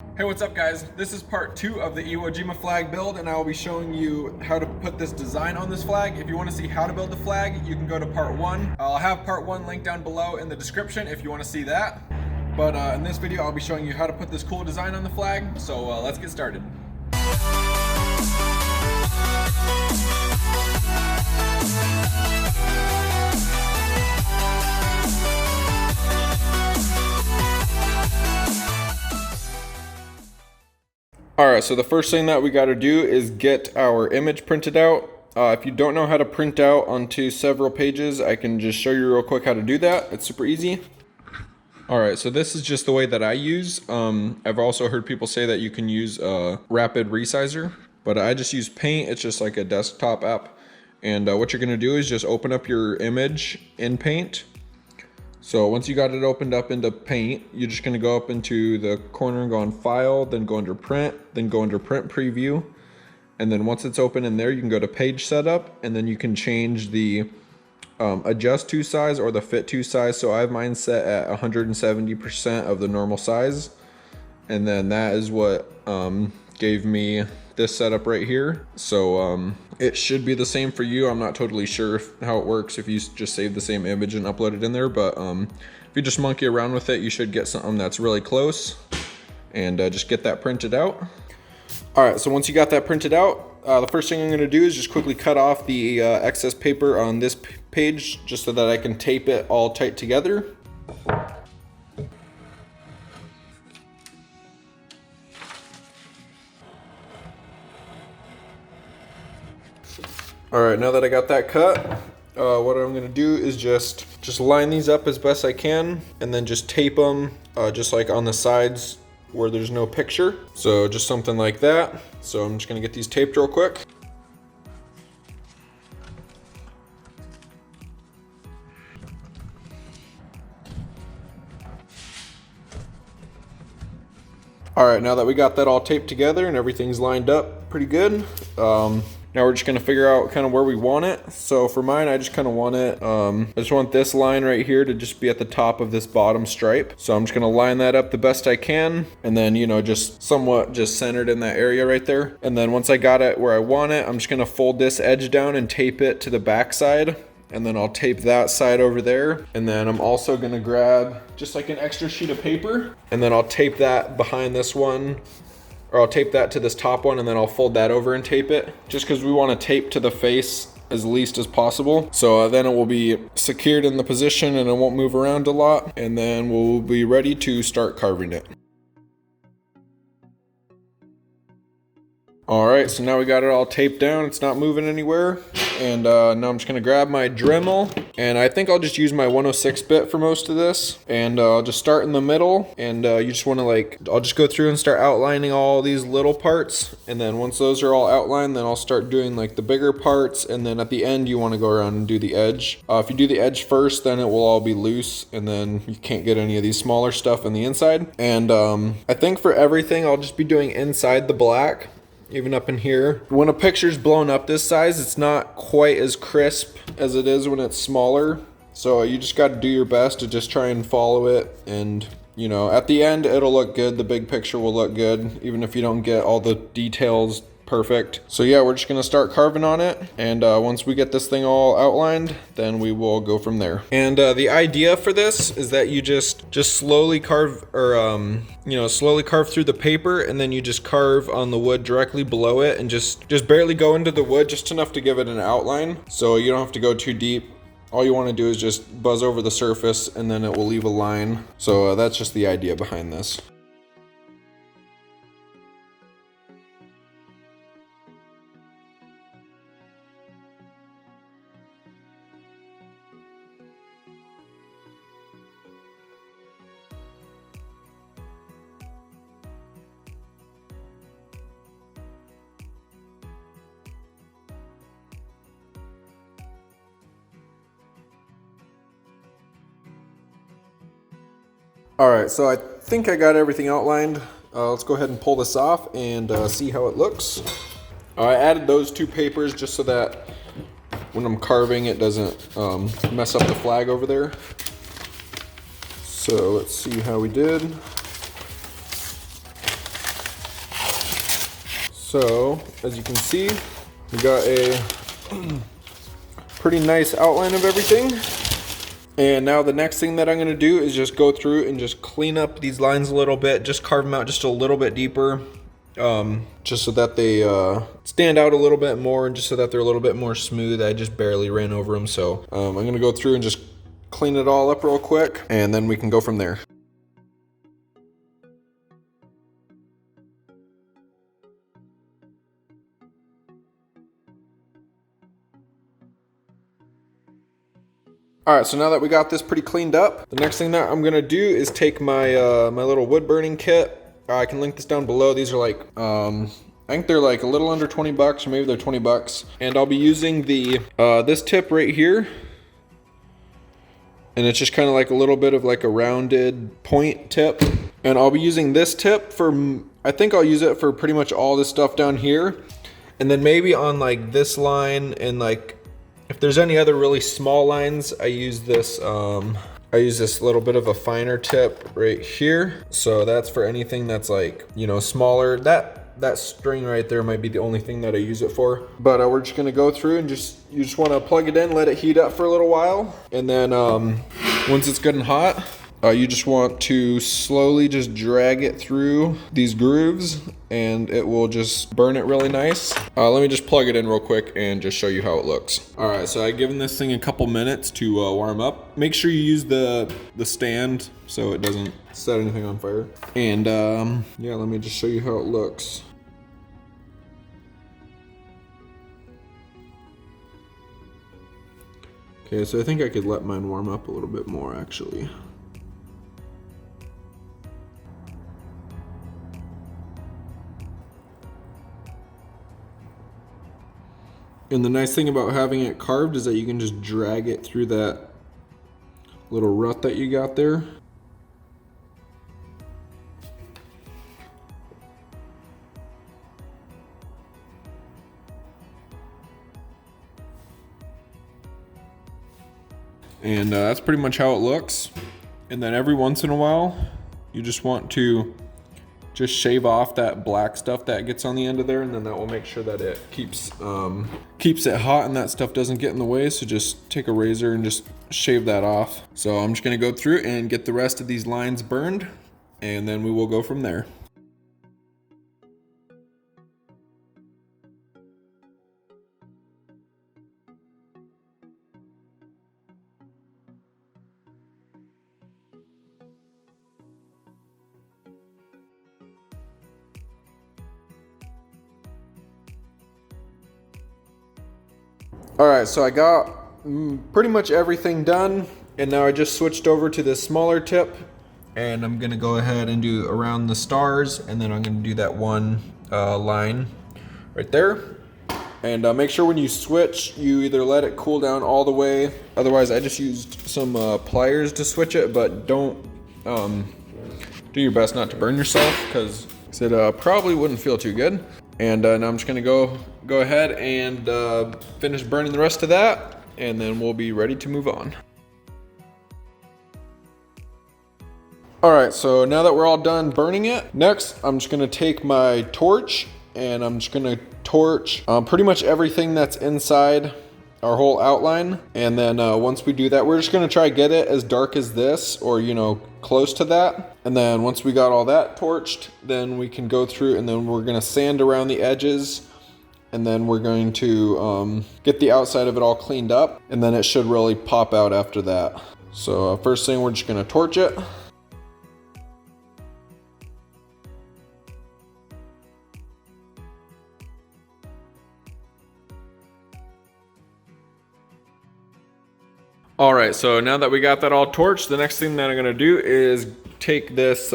Hey, what's up guys? This is part 2 of the Iwo Jima flag build, and I will be showing you how to put this design on this flag. If you want to see how to build the flag, you can go to part 1. I'll have part 1 linked down below in the description if you want to see that. But in this video, I'll be showing you how to put this cool design on the flag. So let's get started. Alright, so the first thing that we got to do is get our image printed out. If you don't know how to print out onto several pages, I can just show you real quick how to do that. It's super easy. Alright, so this is just the way that I use. I've also heard people say that you can use a rapid resizer, but I just use Paint. It's just like a desktop app. And what you're going to do is just open up your image in Paint. So once you got it opened up into Paint, you're just going to go up into the corner and go on File, then go under Print, then go under Print Preview. And then once it's open in there, you can go to Page Setup, and then you can change the Adjust to size or the Fit to size. So I have mine set at 170% of the normal size. And then that is what gave me this setup right here. So it should be the same for you. I'm not totally sure how it works if you just save the same image and upload it in there, but if you just monkey around with it, you should get something that's really close. And just get that printed out. All right, so once you got that printed out, the first thing I'm going to do is just quickly cut off the excess paper on this page just so that I can tape it all tight together. All right, now that I got that cut, what I'm gonna do is just line these up as best I can, and then just tape them just like on the sides where there's no picture. So just something like that. So I'm just gonna get these taped real quick. All right, now that we got that all taped together and everything's lined up pretty good, now we're just gonna figure out kind of where we want it. So for mine, I just kind of want it, I just want this line right here to just be at the top of this bottom stripe. So I'm just gonna line that up the best I can. And then, you know, just somewhat just centered in that area right there. And then once I got it where I want it, I'm just gonna fold this edge down and tape it to the back side. And then I'll tape that side over there. And then I'm also gonna grab just like an extra sheet of paper, and then I'll tape that behind this one, or I'll tape that to this top one, and then I'll fold that over and tape it, just because we want to tape to the face as least as possible. So then it will be secured in the position and it won't move around a lot, and then we'll be ready to start carving it. All right, so now we got it all taped down. It's not moving anywhere. And now I'm just gonna grab my Dremel, and I think I'll just use my 106 bit for most of this. And I'll just start in the middle, and you just wanna I'll just go through and start outlining all these little parts. And then once those are all outlined, then I'll start doing like the bigger parts. And then at the end, you wanna go around and do the edge. If you do the edge first, then it will all be loose, and then you can't get any of these smaller stuff in the inside. And I think for everything, I'll just be doing inside the black. Even up in here. When a picture's blown up this size, it's not quite as crisp as it is when it's smaller. So you just got to do your best to just try and follow it. And, you know, at the end, it'll look good. The big picture will look good, even if you don't get all the details perfect. So yeah, we're just gonna start carving on it, and once we get this thing all outlined, then we will go from there. And the idea for this is that you just slowly carve, or you know, slowly carve through the paper, and then you just carve on the wood directly below it, and just barely go into the wood, just enough to give it an outline. So you don't have to go too deep. All you want to do is just buzz over the surface, and then it will leave a line. So that's just the idea behind this. All right, so I think I got everything outlined. Let's go ahead and pull this off and see how it looks. I added those two papers just so that when I'm carving, it doesn't mess up the flag over there. So let's see how we did. So, as you can see, we got a pretty nice outline of everything. And now the next thing that I'm gonna do is just go through and just clean up these lines a little bit, just carve them out just a little bit deeper, just so that they stand out a little bit more and just so that they're a little bit more smooth. I just barely ran over them. So I'm gonna go through and just clean it all up real quick, and then we can go from there. All right, so now that we got this pretty cleaned up, the next thing that I'm gonna do is take my my little wood burning kit. I can link this down below. These are like, I think they're like a little under 20 bucks, or maybe they're 20 bucks. And I'll be using the this tip right here. And it's just kind of like a little bit of like a rounded point tip. And I'll be using this tip for, I think I'll use it for pretty much all this stuff down here. And then maybe on like this line, and like, if there's any other really small lines, I use this little bit of a finer tip right here. So that's for anything that's like, you know, smaller. That string right there might be the only thing that I use it for. But we're just gonna go through and you just wanna plug it in, let it heat up for a little while. And then once it's good and hot, you just want to slowly just drag it through these grooves, and it will just burn it really nice. Let me just plug it in real quick and just show you how it looks. All right, so I've given this thing a couple minutes to warm up. Make sure you use the stand so it doesn't set anything on fire. And yeah, let me just show you how it looks. Okay, so I think I could let mine warm up a little bit more actually. And the nice thing about having it carved is that you can just drag it through that little rut that you got there. And that's pretty much how it looks. And then every once in a while, you just want to just shave off that black stuff that gets on the end of there, and then that will make sure that it keeps it hot and that stuff doesn't get in the way. So just take a razor and just shave that off. So I'm just gonna go through and get the rest of these lines burned, and then we will go from there. All right, so I got pretty much everything done, and now I just switched over to this smaller tip, and I'm gonna go ahead and do around the stars, and then I'm gonna do that one line right there. And make sure when you switch, you either let it cool down all the way. Otherwise, I just used some pliers to switch it, but don't do your best not to burn yourself, because it probably wouldn't feel too good. And now I'm just gonna go ahead and finish burning the rest of that, and then we'll be ready to move on. All right, so now that we're all done burning it, next I'm just gonna take my torch, and I'm just gonna torch pretty much everything that's inside our whole outline. And then once we do that, we're just gonna try to get it as dark as this, or you know, close to that. And then once we got all that torched, then we can go through, and then we're gonna sand around the edges, and then we're going to get the outside of it all cleaned up, and then it should really pop out after that. So first thing, we're just gonna torch it. All right, so now that we got that all torched, the next thing that I'm gonna do is take this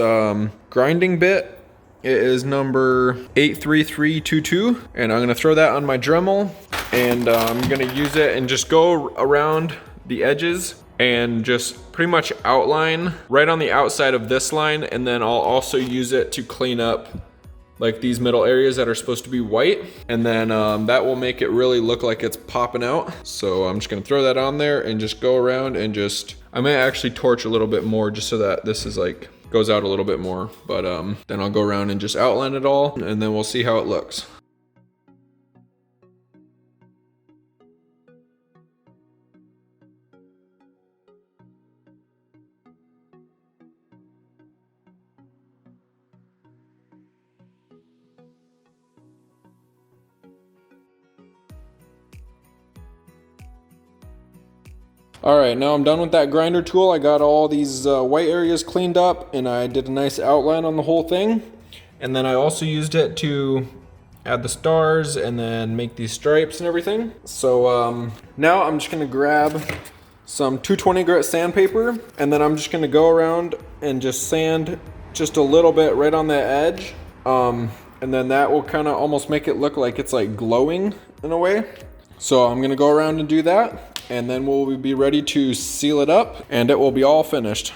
grinding bit. It is number 83322, and I'm gonna throw that on my Dremel, and I'm gonna use it and just go around the edges and just pretty much outline right on the outside of this line, and then I'll also use it to clean up like these middle areas that are supposed to be white, and then that will make it really look like it's popping out. So I'm just gonna throw that on there and just go around and just, I may actually torch a little bit more just so that this is like, goes out a little bit more, but then I'll go around and just outline it all, and then we'll see how it looks. All right, now I'm done with that grinder tool. I got all these white areas cleaned up, and I did a nice outline on the whole thing. And then I also used it to add the stars and then make these stripes and everything. So now I'm just gonna grab some 220 grit sandpaper, and then I'm just gonna go around and just sand just a little bit right on that edge. And then that will kind of almost make it look like it's like glowing in a way. So I'm gonna go around and do that, and then we'll be ready to seal it up, and it will be all finished.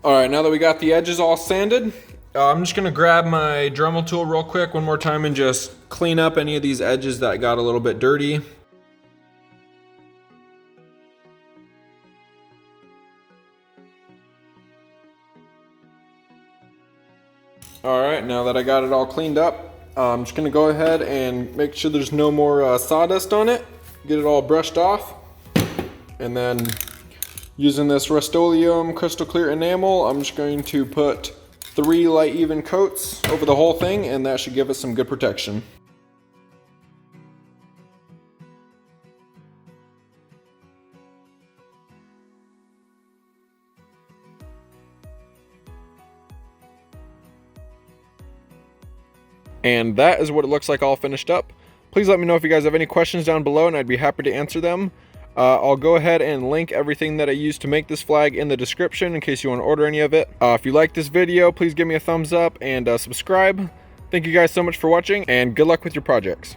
All right, now that we got the edges all sanded, I'm just gonna grab my Dremel tool real quick one more time and just clean up any of these edges that got a little bit dirty. All right, now that I got it all cleaned up, I'm just gonna go ahead and make sure there's no more sawdust on it, get it all brushed off, and then using this Rust-Oleum crystal clear enamel, I'm just going to put 3 light even coats over the whole thing, and that should give us some good protection. And that is what it looks like all finished up. Please let me know if you guys have any questions down below, and I'd be happy to answer them. I'll go ahead and link everything that I used to make this flag in the description in case you want to order any of it. If you like this video, please give me a thumbs up and subscribe. Thank you guys so much for watching, and good luck with your projects.